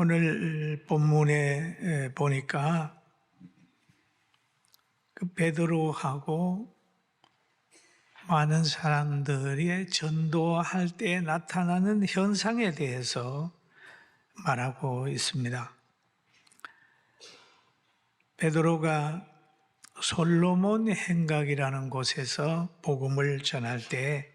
오늘 본문에 보니까 그 베드로하고 많은 사람들이 전도할 때 나타나는 현상에 대해서 말하고 있습니다. 베드로가 솔로몬 행각이라는 곳에서 복음을 전할 때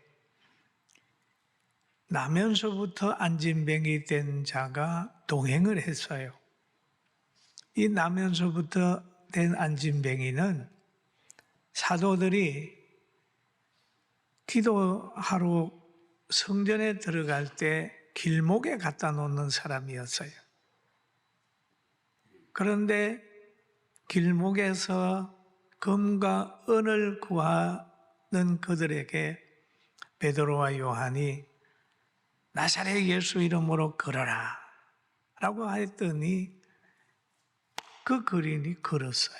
나면서부터 안진뱅이 된 자가 동행을 했어요. 이 나면서부터 된 안진뱅이는 사도들이 기도하러 성전에 들어갈 때 길목에 갖다 놓는 사람이었어요. 그런데 길목에서 금과 은을 구하는 그들에게 베드로와 요한이 나사렛 예수 이름으로 걸어라 라고 했더니 그 거린이 걸었어요.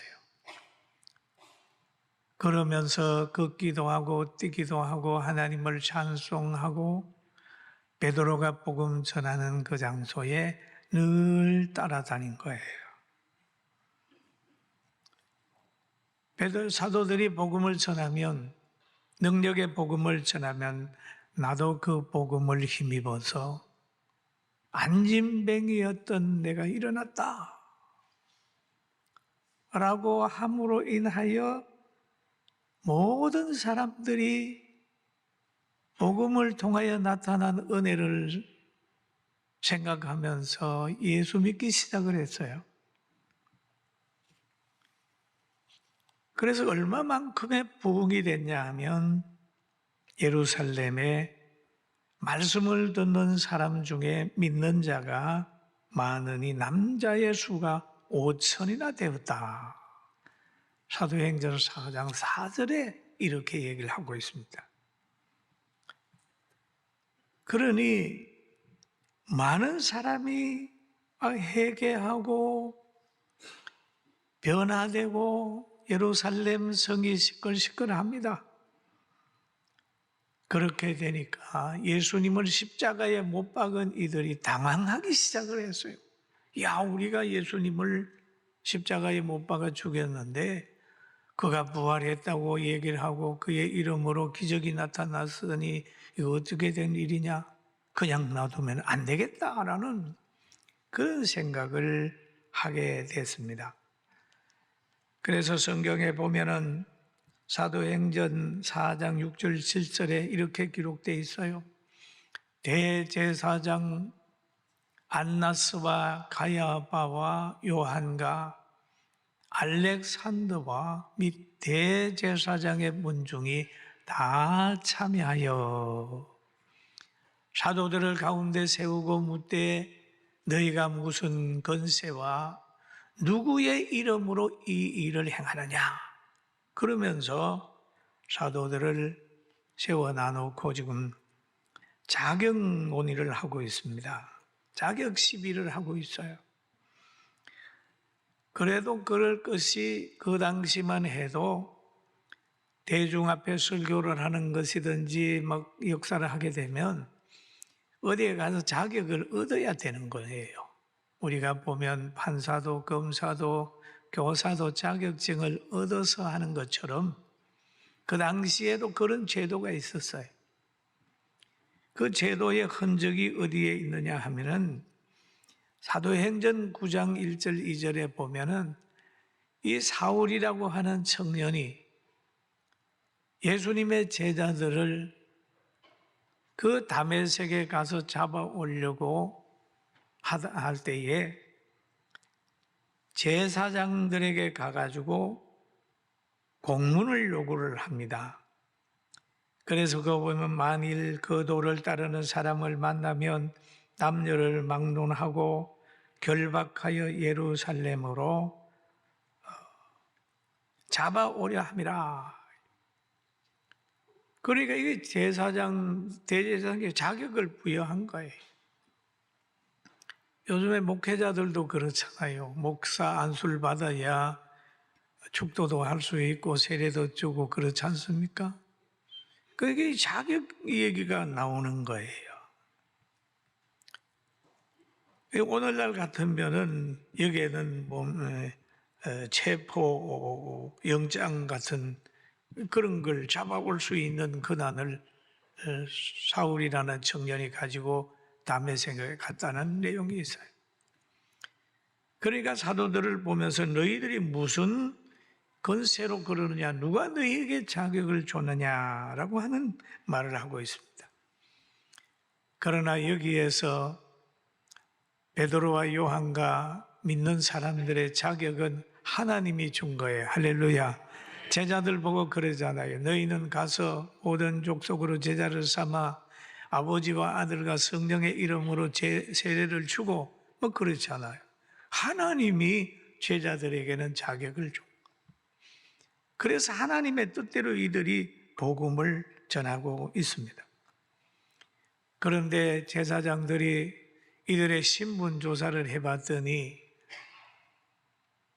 그러면서 걷기도 하고 뛰기도 하고 하나님을 찬송하고 베드로가 복음 전하는 그 장소에 늘 따라다닌 거예요. 베드로 사도들이 복음을 전하면, 능력의 복음을 전하면 나도 그 복음을 힘입어서 안진뱅이였던 내가 일어났다 라고 함으로 인하여 모든 사람들이 복음을 통하여 나타난 은혜를 생각하면서 예수 믿기 시작을 했어요. 그래서 얼마만큼의 부흥이 됐냐 하면 예루살렘에 말씀을 듣는 사람 중에 믿는 자가 많으니 남자의 수가 5천이나 되었다. 사도행전 4장 4절에 이렇게 얘기를 하고 있습니다. 그러니 많은 사람이 회개하고 변화되고 예루살렘 성이 시끌시끌합니다. 그렇게 되니까 예수님을 십자가에 못 박은 이들이 당황하기 시작을 했어요. 야, 우리가 예수님을 십자가에 못 박아 죽였는데 그가 부활했다고 얘기를 하고 그의 이름으로 기적이 나타났으니 이거 어떻게 된 일이냐? 그냥 놔두면 안 되겠다라는 그런 생각을 하게 됐습니다. 그래서 성경에 보면은 사도행전 4장 6절 7절에 이렇게 기록되어 있어요. 대제사장 안나스와 가야바와 요한과 알렉산더와 및 대제사장의 문중이 다 참여하여 사도들을 가운데 세우고 묻되 너희가 무슨 권세와 누구의 이름으로 이 일을 행하느냐? 그러면서 사도들을 세워 놔놓고 지금 자격 논의를 하고 있습니다. 자격 시비를 하고 있어요. 그래도 그럴 것이 그 당시만 해도 대중 앞에 설교를 하는 것이든지 막 역사를 하게 되면 어디에 가서 자격을 얻어야 되는 거예요. 우리가 보면 판사도 검사도 교사도 자격증을 얻어서 하는 것처럼 그 당시에도 그런 제도가 있었어요. 그 제도의 흔적이 어디에 있느냐 하면은 사도행전 9장 1절 2절에 보면은 이 사울이라고 하는 청년이 예수님의 제자들을 그 다메섹에 가서 잡아오려고 할 때에 제사장들에게 가가지고 공문을 요구를 합니다. 그래서 그거 보면 만일 그 도를 따르는 사람을 만나면 남녀를 막론하고 결박하여 예루살렘으로 잡아오려 함이라. 그러니까 이게 대제사장에게 자격을 부여한 거예요. 요즘에 목회자들도 그렇잖아요. 목사 안수를 받아야 축도도 할 수 있고 세례도 주고 그렇지 않습니까? 그게 자격 얘기가 나오는 거예요. 오늘날 같으면은 여기에는 뭐 체포 영장 같은 그런 걸 잡아올 수 있는 권한을 사울이라는 청년이 가지고 다메섹에 갔다는 내용이 있어요. 그러니까 사도들을 보면서 너희들이 무슨 건세로 그러느냐, 누가 너희에게 자격을 줬느냐라고 하는 말을 하고 있습니다. 그러나 여기에서 베드로와 요한과 믿는 사람들의 자격은 하나님이 준 거예요. 할렐루야. 제자들 보고 그러잖아요. 너희는 가서 모든 족속으로 제자를 삼아 아버지와 아들과 성령의 이름으로 세례를 주고 뭐 그렇잖아요. 하나님이 제자들에게는 자격을 줘. 그래서 하나님의 뜻대로 이들이 복음을 전하고 있습니다. 그런데 제사장들이 이들의 신분 조사를 해봤더니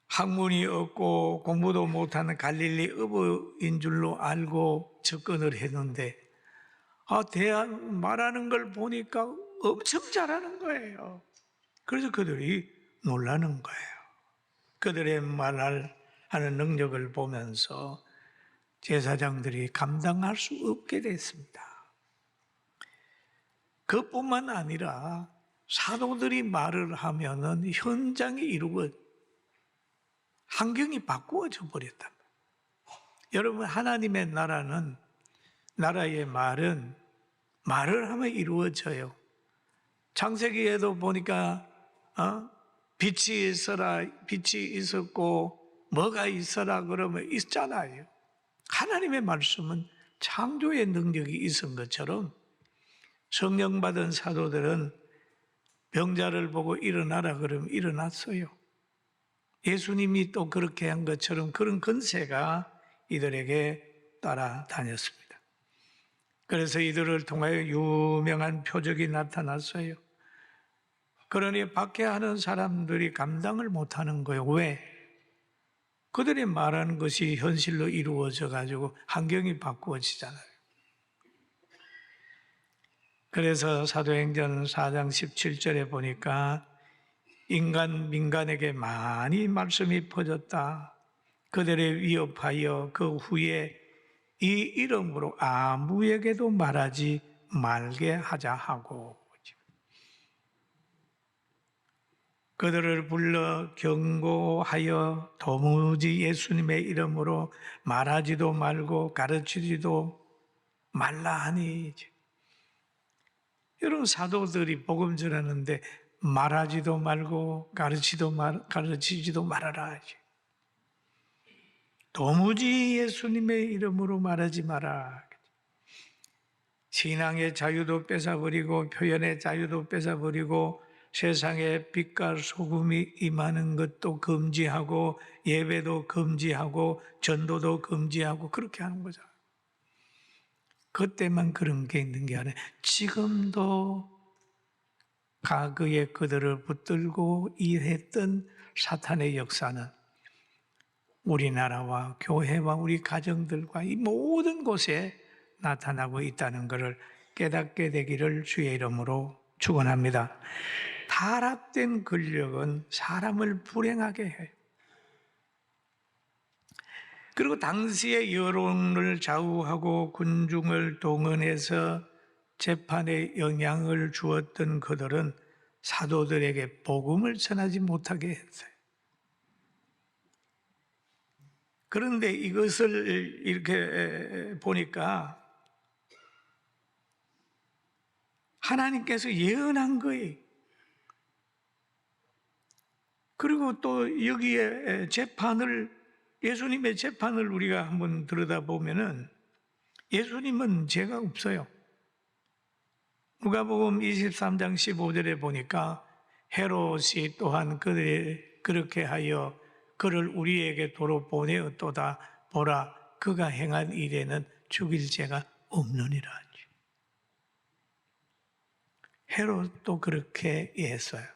학문이 없고 공부도 못하는 갈릴리 어부인 줄로 알고 접근을 했는데 말하는 걸 보니까 엄청 잘하는 거예요. 그래서 그들이 놀라는 거예요. 그들의 하는 능력을 보면서 제사장들이 감당할 수 없게 됐습니다. 그뿐만 아니라 사도들이 말을 하면은 현장이 환경이 바꾸어져 버렸다. 여러분, 하나님의 나라의 말은 말을 하면 이루어져요. 창세기에도 보니까 빛이 있어라, 빛이 있었고 뭐가 있어라 그러면 있잖아요. 하나님의 말씀은 창조의 능력이 있은 것처럼 성령 받은 사도들은 병자를 보고 일어나라 그러면 일어났어요. 예수님이 또 그렇게 한 것처럼 그런 권세가 이들에게 따라다녔습니다. 그래서 이들을 통하여 유명한 표적이 나타났어요. 그러니 박해하는 사람들이 감당을 못하는 거예요. 왜? 그들이 말하는 것이 현실로 이루어져 가지고 환경이 바꾸어지잖아요. 그래서 사도행전 4장 17절에 보니까 민간에게 많이 말씀이 퍼졌다. 그들을 위협하여 그 후에 이 이름으로 아무에게도 말하지 말게 하자 하고 그들을 불러 경고하여 도무지 예수님의 이름으로 말하지도 말고 가르치지도 말라 하니. 여러분, 사도들이 복음 전하는데 말하지도 말고 가르치지도 말아라. 도무지 예수님의 이름으로 말하지 마라. 신앙의 자유도 뺏어버리고 표현의 자유도 뺏어버리고 세상에 빛과 소금이 임하는 것도 금지하고 예배도 금지하고 전도도 금지하고 그렇게 하는 거죠. 그때만 그런 게 있는 게 아니라 지금도 과거에 그들을 붙들고 일했던 사탄의 역사는 우리나라와 교회와 우리 가정들과 이 모든 곳에 나타나고 있다는 것을 깨닫게 되기를 주의 이름으로 축원합니다. 타락된 권력은 사람을 불행하게 해요. 그리고 당시의 여론을 좌우하고 군중을 동원해서 재판에 영향을 주었던 그들은 사도들에게 복음을 전하지 못하게 했어요. 그런데 이것을 이렇게 보니까 하나님께서 예언한 거예요. 그리고 또 여기에 예수님의 재판을 우리가 한번 들여다보면은 예수님은 죄가 없어요. 누가복음 23장 15절에 보니까 헤롯이 또한 그렇게 하여 그를 우리에게 도로 보내었도다. 보라, 그가 행한 일에는 죽일 죄가 없느니라. 헤롯도 그렇게 했어요.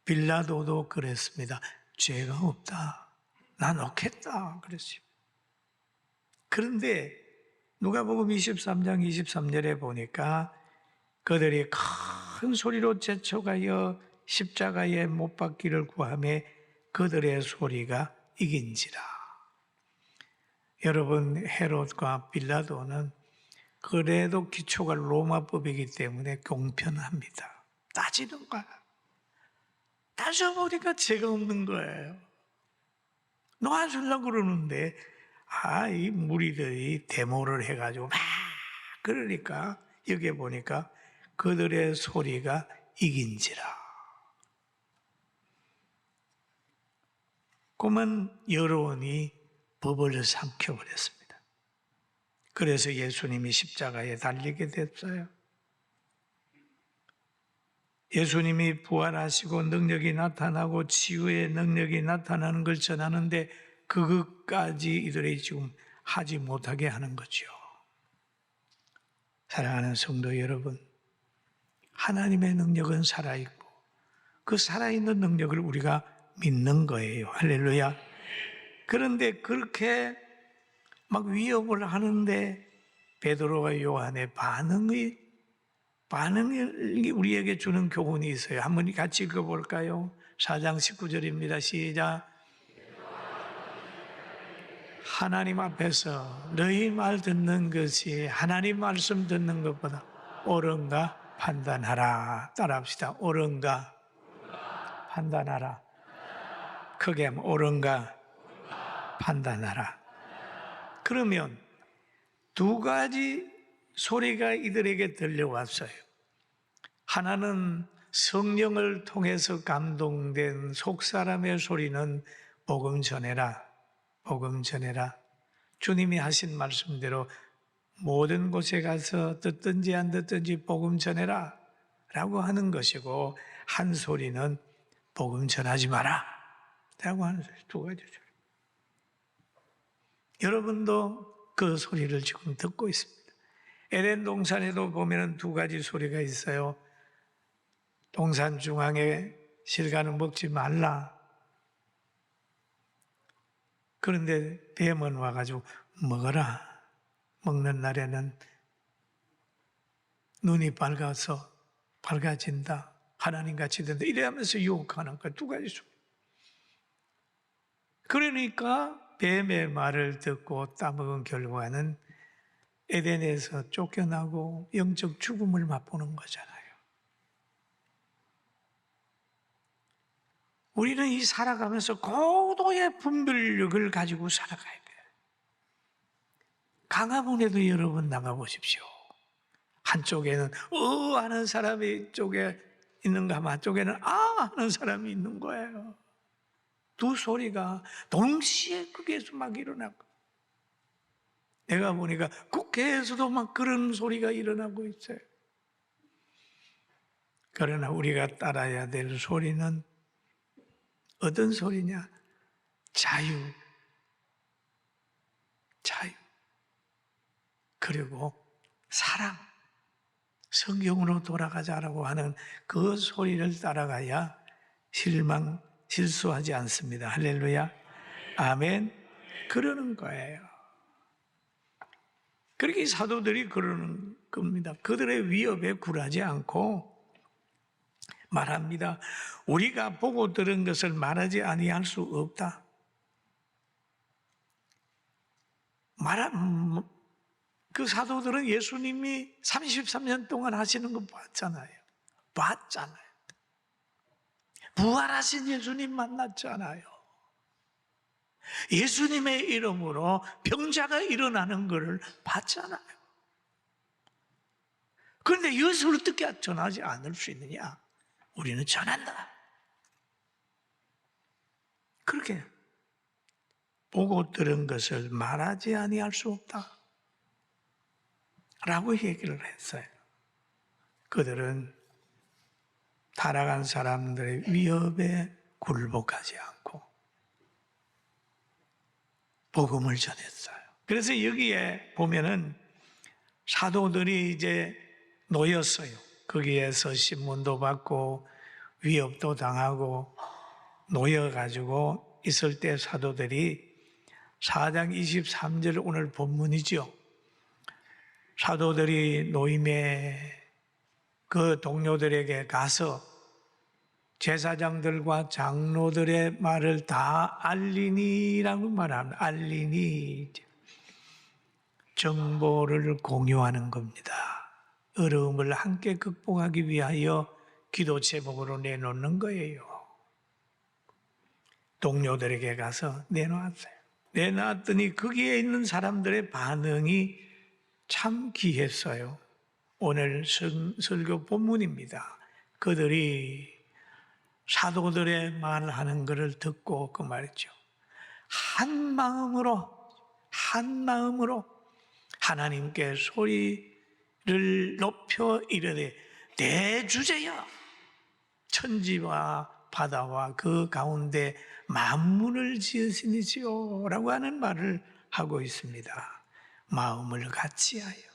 빌라도도 그랬습니다. 죄가 없다. 나 놓겠다. 그랬어요. 그런데 누가복음 23장 23절에 보니까 그들이 큰 소리로 제쳐가여 십자가에 못 박기를 구하며 그들의 소리가 이긴지라. 여러분, 헤롯과 빌라도는 그래도 기초가 로마법이기 때문에 공평합니다. 따지는 거야. 따져보니까 죄가 없는 거예요. 놓아주려고 그러는데 이 무리들이 데모를 해가지고 막 그러니까 여기에 보니까 그들의 소리가 이긴지라. 그러면 여론이 법을 삼켜버렸습니다. 그래서 예수님이 십자가에 달리게 됐어요. 예수님이 부활하시고 능력이 나타나고 치유의 능력이 나타나는 걸 전하는데 그것까지 이들이 지금 하지 못하게 하는 거죠. 사랑하는 성도 여러분, 하나님의 능력은 살아있고 그 살아있는 능력을 우리가 믿는 거예요. 할렐루야. 그런데 그렇게 막 위협을 하는데 베드로와 요한의 반응이 우리에게 주는 교훈이 있어요. 한번 같이 읽어볼까요? 4장 19절입니다. 시작. 하나님 앞에서 너희 말 듣는 것이 하나님 말씀 듣는 것보다 옳은가 판단하라. 따라합시다. 옳은가 판단하라. 크게 하면 옳은가 판단하라. 그러면 두 가지 소리가 이들에게 들려왔어요. 하나는 성령을 통해서 감동된 속사람의 소리는 복음 전해라. 복음 전해라. 주님이 하신 말씀대로 모든 곳에 가서 듣든지 안 듣든지 복음 전해라 라고 하는 것이고, 한 소리는 복음 전하지 마라 라고 하는 소리. 두 가지 소리. 여러분도 그 소리를 지금 듣고 있습니다. 에덴 동산에도 보면 두 가지 소리가 있어요. 동산 중앙에 실과는 먹지 말라. 그런데 뱀은 와가지고 먹어라. 먹는 날에는 눈이 밝아진다. 하나님같이 된다. 이래하면서 유혹하는 거 두 가지 소리. 그러니까 뱀의 말을 듣고 따먹은 결과는 에덴에서 쫓겨나고 영적 죽음을 맛보는 거잖아요. 우리는 이 살아가면서 고도의 분별력을 가지고 살아가야 돼요. 강화문에도 여러분 나가보십시오. 한쪽에는 하는 사람이 이쪽에 있는가 하면 한쪽에는 하는 사람이 있는 거예요. 두 소리가 동시에 거기에서 막 일어나고, 내가 보니까 국회에서도 막 그런 소리가 일어나고 있어요. 그러나 우리가 따라야 될 소리는 어떤 소리냐? 자유. 그리고 사랑. 성경으로 돌아가자라고 하는 그 소리를 따라가야 실수하지 않습니다. 할렐루야. 아멘. 그러는 거예요. 그렇게 사도들이 그러는 겁니다. 그들의 위협에 굴하지 않고 말합니다. 우리가 보고 들은 것을 말하지 아니할 수 없다. 그 사도들은 예수님이 33년 동안 하시는 거 봤잖아요. 부활하신 예수님 만났잖아요. 예수님의 이름으로 병자가 일어나는 것을 봤잖아요. 그런데 이것을 어떻게 전하지 않을 수 있느냐? 우리는 전한다. 그렇게 보고 들은 것을 말하지 아니할 수 없다 라고 얘기를 했어요. 그들은 타락한 사람들의 위협에 굴복하지 않고 복음을 전했어요. 그래서 여기에 보면은 사도들이 이제 놓였어요. 거기에서 신문도 받고 위협도 당하고 놓여가지고 있을 때 사도들이 4장 23절 오늘 본문이죠. 사도들이 노임에 그 동료들에게 가서 제사장들과 장로들의 말을 다 알리니라고 말합니다. 알리니. 정보를 공유하는 겁니다. 어려움을 함께 극복하기 위하여 기도 제목으로 내놓는 거예요. 동료들에게 가서 내놓았어요. 내놨더니 거기에 있는 사람들의 반응이 참 귀했어요. 오늘 설교 본문입니다. 그들이 사도들의 말하는 것을 듣고 그 말이죠. 한 마음으로 하나님께 소리를 높여 이르되 내 주제여 천지와 바다와 그 가운데 만물을 지으시니지요 라고 하는 말을 하고 있습니다. 마음을 같이하여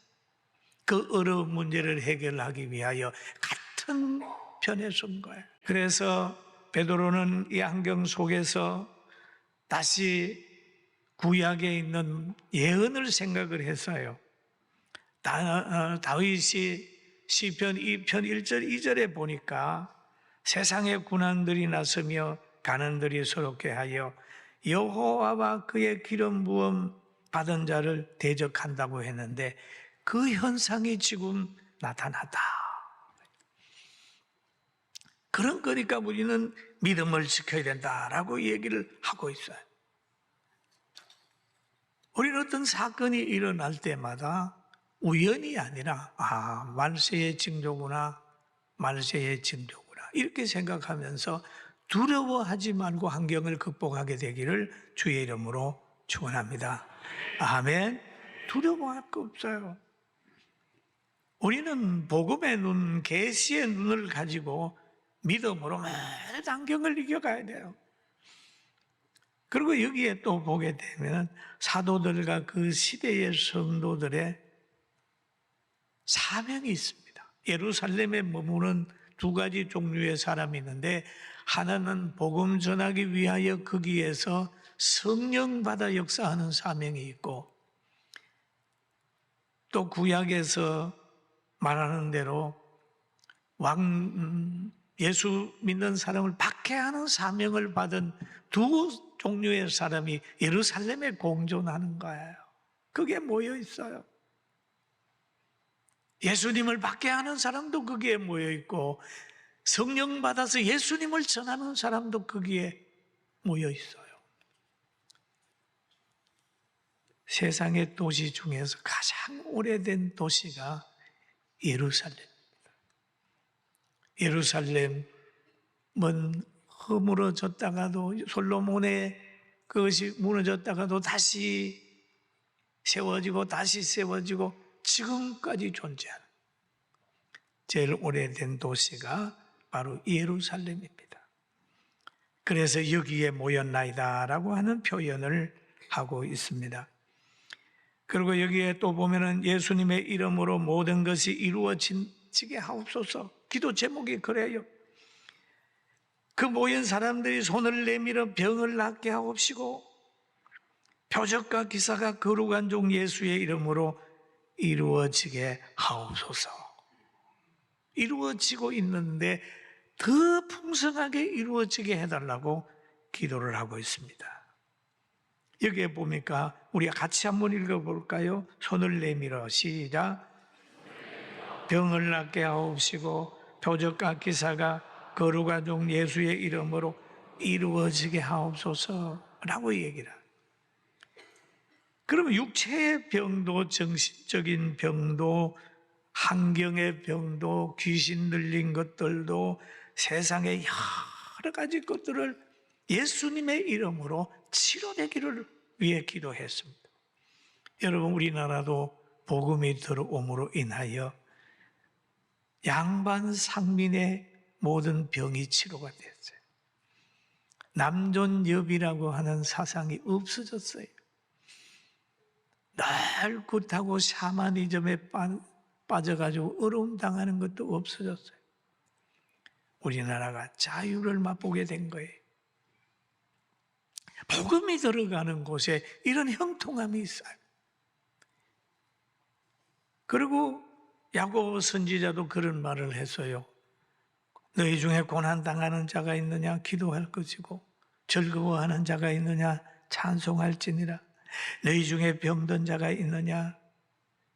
그 어려운 문제를 해결하기 위하여 같은 편에 선 거예요. 그래서 베드로는 이 환경 속에서 다시 구약에 있는 예언을 생각을 했어요. 다윗이 시편 2편 1절 2절에 보니까 세상의 군왕들이 나서며 가난들이 서럽게 하여 여호와와 그의 기름 부음 받은 자를 대적한다고 했는데 그 현상이 지금 나타났다. 그런 거니까 우리는 믿음을 지켜야 된다라고 얘기를 하고 있어요. 우리는 어떤 사건이 일어날 때마다 우연이 아니라 말세의 징조구나 이렇게 생각하면서 두려워하지 말고 환경을 극복하게 되기를 주의 이름으로 축원합니다. 아멘. 두려워할 거 없어요. 우리는 복음의 눈, 계시의 눈을 가지고 믿음으로 매일 환경을 이겨가야 돼요. 그리고 여기에 또 보게 되면 사도들과 그 시대의 성도들의 사명이 있습니다. 예루살렘에 머무는 두 가지 종류의 사람이 있는데 하나는 복음 전하기 위하여 거기에서 성령 받아 역사하는 사명이 있고 또 구약에서 말하는 대로 예수 믿는 사람을 박해하는 사명을 받은 두 종류의 사람이 예루살렘에 공존하는 거예요. 그게 모여 있어요. 예수님을 박해하는 사람도 거기에 모여 있고 성령 받아서 예수님을 전하는 사람도 거기에 모여 있어요. 세상의 도시 중에서 가장 오래된 도시가 예루살렘입니다. 예루살렘은 허물어졌다가도 솔로몬의 그것이 무너졌다가도 다시 세워지고 지금까지 존재하는 제일 오래된 도시가 바로 예루살렘입니다. 그래서 여기에 모였나이다라고 하는 표현을 하고 있습니다. 그리고 여기에 또 보면은 예수님의 이름으로 모든 것이 이루어지게 하옵소서. 기도 제목이 그래요. 그 모인 사람들이 손을 내밀어 병을 낫게 하옵시고 표적과 기사가 거룩한 종 예수의 이름으로 이루어지게 하옵소서. 이루어지고 있는데 더 풍성하게 이루어지게 해달라고 기도를 하고 있습니다. 여기에 보니까 우리가 같이 한번 읽어볼까요? 손을 내밀어 시작. 병을 낫게 하옵시고 표적과 기사가 거룩한 종 예수의 이름으로 이루어지게 하옵소서라고 얘기를 합니다. 그러면 육체의 병도 정신적인 병도 환경의 병도 귀신 들린 것들도 세상의 여러 가지 것들을 예수님의 이름으로 치료되기를 위해 기도했습니다. 여러분 우리나라도 복음이 들어옴으로 인하여 양반 상민의 모든 병이 치료가 됐어요. 남존여비라고 하는 사상이 없어졌어요. 늘 굿하고 샤머니즘에 빠져가지고 어려움 당하는 것도 없어졌어요. 우리나라가 자유를 맛보게 된 거예요. 복음이 들어가는 곳에 이런 형통함이 있어요. 그리고 야고보 선지자도 그런 말을 했어요. 너희 중에 고난당하는 자가 있느냐? 기도할 것이고 즐거워하는 자가 있느냐? 찬송할지니라. 너희 중에 병든 자가 있느냐?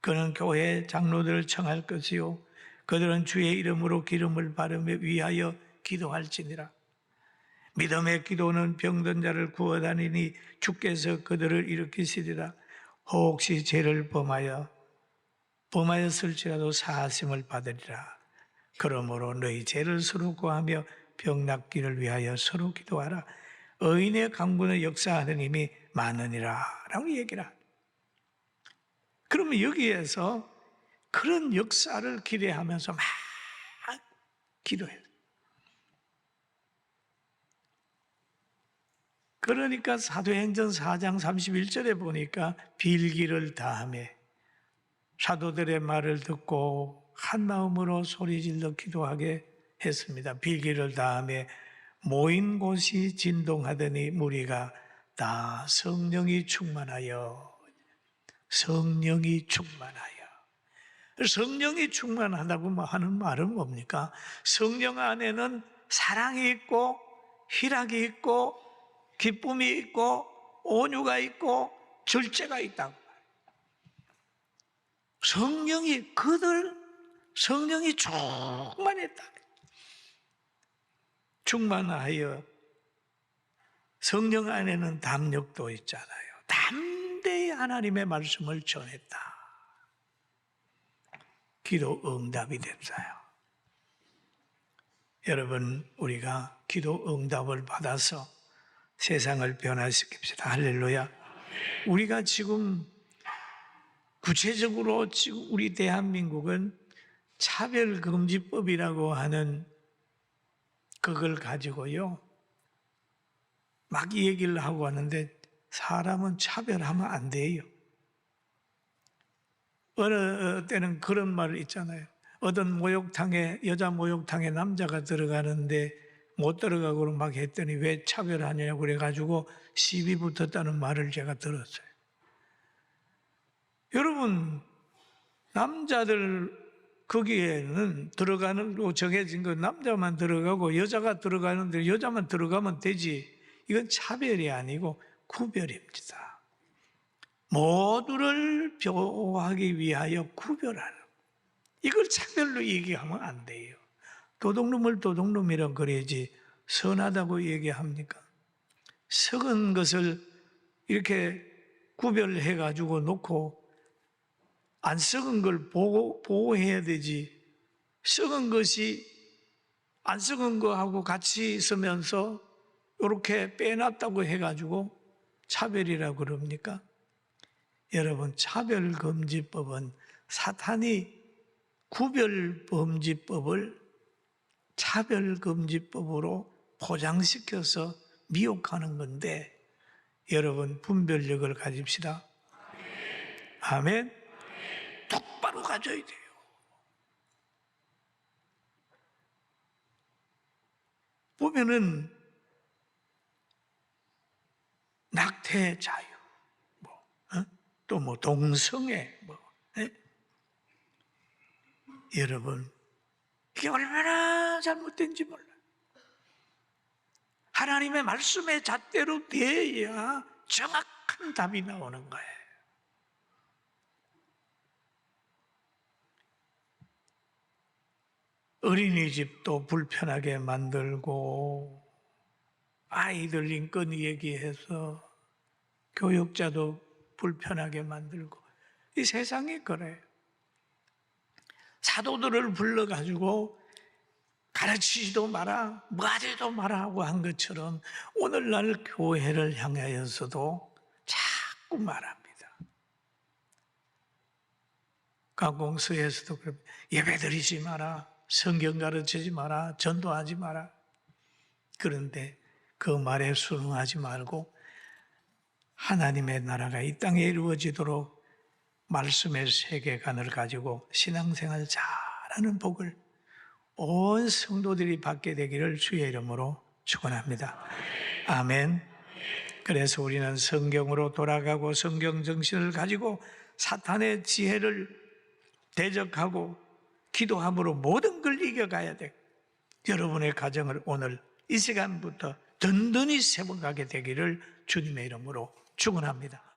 그는 교회 장로들을 청할 것이요 그들은 주의 이름으로 기름을 바르며 위하여 기도할지니라. 믿음의 기도는 병든 자를 구원하리니 주께서 그들을 일으키시리라. 혹시 죄를 범하였을지라도 사하심을 받으리라. 그러므로 너희 죄를 서로 구하며 병 낫기를 위하여 서로 기도하라. 의인의 강구는 역사하는 힘이 많으니라 라고 얘기를 합니다. 그러면 여기에서 그런 역사를 기대하면서 막 기도해요. 그러니까 사도행전 4장 31절에 보니까 빌기를 다하며 사도들의 말을 듣고 한 마음으로 소리질러 기도하게 했습니다. 빌기를 다하며 모인 곳이 진동하더니 무리가 다 성령이 충만하여 성령이 충만하다고 하는 말은 뭡니까? 성령 안에는 사랑이 있고 희락이 있고 기쁨이 있고 온유가 있고 절제가 있다고. 성령이 충만했다. 충만하여 성령 안에는 담력도 있잖아요. 담대히 하나님의 말씀을 전했다. 기도 응답이 됐어요. 여러분, 우리가 기도 응답을 받아서 세상을 변화시킵시다. 할렐루야. 우리가 지금 구체적으로 지금 우리 대한민국은 차별금지법이라고 하는 그걸 가지고요. 막 얘기를 하고 하는데 사람은 차별하면 안 돼요. 어느 때는 그런 말 있잖아요. 어떤 목욕탕에, 여자 목욕탕에 남자가 들어가는데 못 들어가고 막 했더니 왜 차별하냐고 그래가지고 시비 붙었다는 말을 제가 들었어요. 여러분, 남자들 거기에는 들어가는 거 정해진 거 남자만 들어가고 여자가 들어가는데 여자만 들어가면 되지. 이건 차별이 아니고 구별입니다. 모두를 보호하기 위하여 구별하는. 이걸 차별로 얘기하면 안 돼요. 도둑놈을 도둑놈이라고 그래야지 선하다고 얘기합니까? 썩은 것을 이렇게 구별해가지고 놓고 안 썩은 걸 보호해야 되지. 썩은 것이 안 썩은 거하고 같이 있으면서 이렇게 빼놨다고 해가지고 차별이라고 그럽니까? 여러분, 차별금지법은 사탄이 구별금지법을 차별금지법으로 포장시켜서 미혹하는 건데 여러분 분별력을 가집시다. 아멘. 똑바로 가져야 돼요. 보면은 낙태 자유, 또 동성애, 여러분 이게 얼마나 잘못된지 몰라요. 하나님의 말씀의 잣대로 돼야 정확한 답이 나오는 거예요. 어린이집도 불편하게 만들고 아이들 인권 얘기해서 교육자도 불편하게 만들고 이 세상이 그래요. 사도들을 불러가지고 가르치지도 마라, 뭐하지도 마라 하고 한 것처럼 오늘날 교회를 향하여서도 자꾸 말합니다. 강공서에서도 예배드리지 마라, 성경 가르치지 마라, 전도하지 마라. 그런데 그 말에 순응하지 말고 하나님의 나라가 이 땅에 이루어지도록 말씀의 세계관을 가지고 신앙생활 잘하는 복을 온 성도들이 받게 되기를 주의 이름으로 축원합니다. 아멘. 그래서 우리는 성경으로 돌아가고 성경 정신을 가지고 사탄의 지혜를 대적하고 기도함으로 모든 걸 이겨가야 돼. 여러분의 가정을 오늘 이 시간부터 든든히 세워가게 되기를 주님의 이름으로 축원합니다.